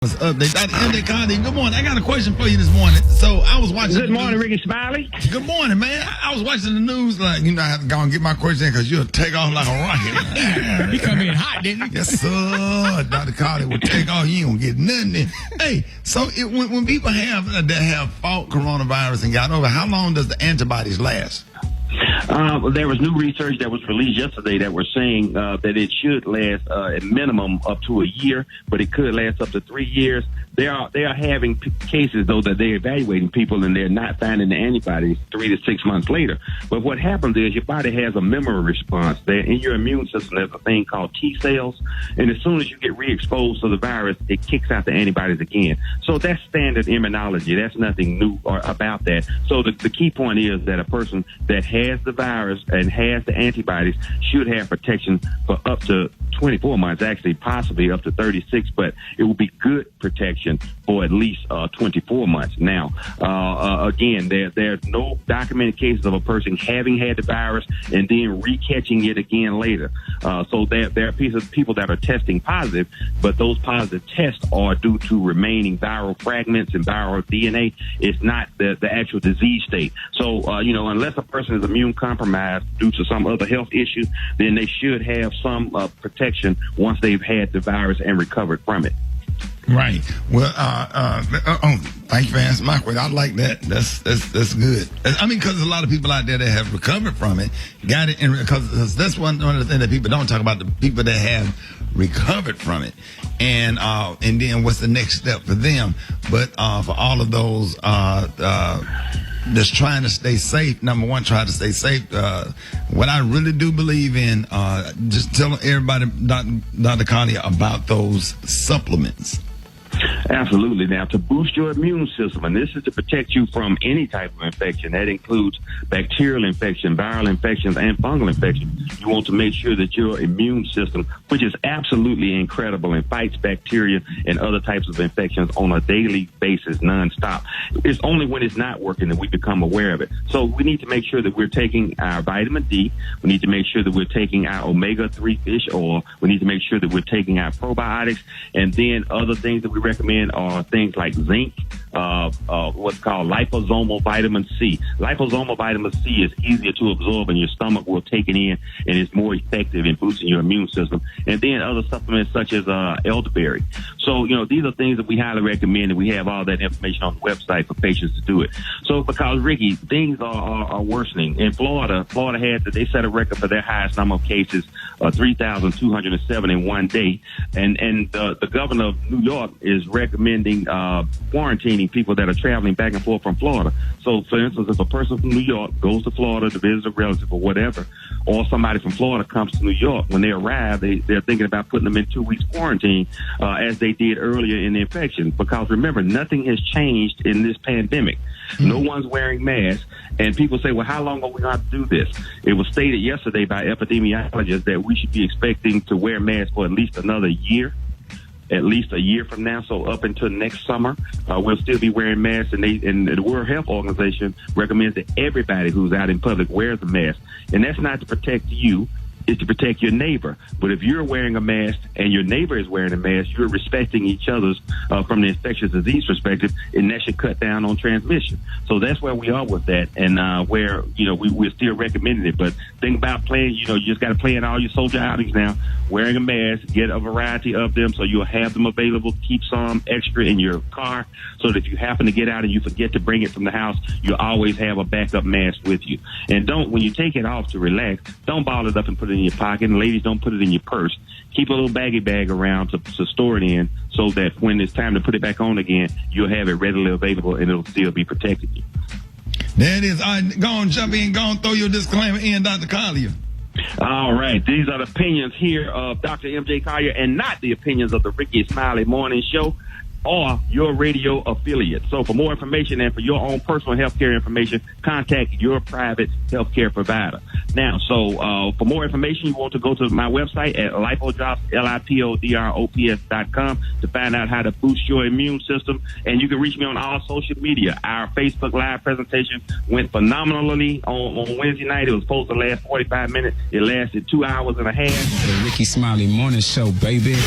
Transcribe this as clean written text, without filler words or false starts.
Update. Dr. MJ Collier, good morning. I got a question for you this morning. So I was watching. Good morning, Rickey Smiley. Good morning, man. I was watching the news, like, I have to go and get my question in because you'll take off like a rocket. He come in hot, didn't he? Yes, sir. Dr. Collier will take off. You ain't gonna get nothing in. Hey, so when people that have fought coronavirus and got over, how long does the antibodies last? There was new research that was released yesterday that was saying that it should last at minimum up to a year, but it could last up to 3 years. They are having cases, though, that they're evaluating people and they're not finding the antibodies 3 to 6 months later. But what happens is your body has a memory response. There in your immune system, there's a thing called T cells, and as soon as you get re-exposed to the virus, it kicks out the antibodies again. So that's standard immunology. That's nothing new about that. So the key point is that a person that has the virus and has the antibodies should have protection for up to 24 months, actually possibly up to 36, but it will be good protection for at least 24 months. Now, again, there's no documented cases of a person having had the virus and then recatching it again later. So there are people that are testing positive, but those positive tests are due to remaining viral fragments and viral DNA. It's not the actual disease state. So, unless a person is immune compromised due to some other health issue, then they should have some protection once they've had the virus and recovered from it. Right. Well, thank you for answering my question. I like that. That's good. I mean, because there's a lot of people out there that have recovered from it, got it, and because that's one of the things that people don't talk about, the people that have recovered from it, and then what's the next step for them. But for all of those just trying to stay safe, number one, try to stay safe. What I really do believe in, just tell everybody, Dr. Collier, about those supplements. Absolutely. Now, to boost your immune system, and this is to protect you from any type of infection. That includes bacterial infection, viral infections, and fungal infections. You want to make sure that your immune system, which is absolutely incredible and fights bacteria and other types of infections on a daily basis, nonstop. It's only when it's not working that we become aware of it. So we need to make sure that we're taking our vitamin D. We need to make sure that we're taking our omega-3 fish oil. We need to make sure that we're taking our probiotics, and then other things that we recommend are things like zinc, what's called liposomal vitamin C. Liposomal vitamin C is easier to absorb, and your stomach will take it in, and it's more effective in boosting your immune system. And then other supplements such as elderberry. So, these are things that we highly recommend, and we have all that information on the website for patients to do it. So, because, Ricky, things are worsening. In Florida they set a record for their highest number of cases, 3,207 in one day. And the governor of New York is recommending quarantining people that are traveling back and forth from Florida. So, for instance, if a person from New York goes to Florida to visit a relative or whatever, or somebody from Florida comes to New York, when they arrive, they're thinking about putting them in 2 weeks quarantine, as they did earlier in the infection. Because remember, nothing has changed in this pandemic. No one's wearing masks, and people say, well, how long are we going to do this? It was stated yesterday by epidemiologists that we should be expecting to wear masks for at least another year. At least a year from now, so up until next summer, we'll still be wearing masks. And the World Health Organization recommends that everybody who's out in public wears a mask. And that's not to protect you. It's to protect your neighbor. But if you're wearing a mask and your neighbor is wearing a mask, you're respecting each other's from the infectious disease perspective, and that should cut down on transmission. So that's where we are with that, and where we're still recommending it. But think about playing. You just got to play in all your social outings now. Wearing a mask, get a variety of them, so you'll have them available. Keep some extra in your car, so that if you happen to get out and you forget to bring it from the house, you'll always have a backup mask with you. And when you take it off to relax, don't ball it up and put it in your pocket. And ladies, don't put it in your purse. Keep a little baggy bag around to store it in, so that when it's time to put it back on again, you'll have it readily available and it'll still be protecting you. There it is. All right, go on, jump in, go on, throw your disclaimer in, Dr. Collier. All right. These are the opinions here of Dr. MJ Collier, and not the opinions of the Rickey Smiley Morning Show or your radio affiliate. So for more information and for your own personal healthcare information, contact your private healthcare provider. Now, so for more information, you want to go to my website at lipodrops, lipodrops.com, to find out how to boost your immune system. And you can reach me on all social media. Our Facebook Live presentation went phenomenally on Wednesday night. It was supposed to last 45 minutes. It lasted 2 hours and a half. The Rickey Smiley Morning Show, baby.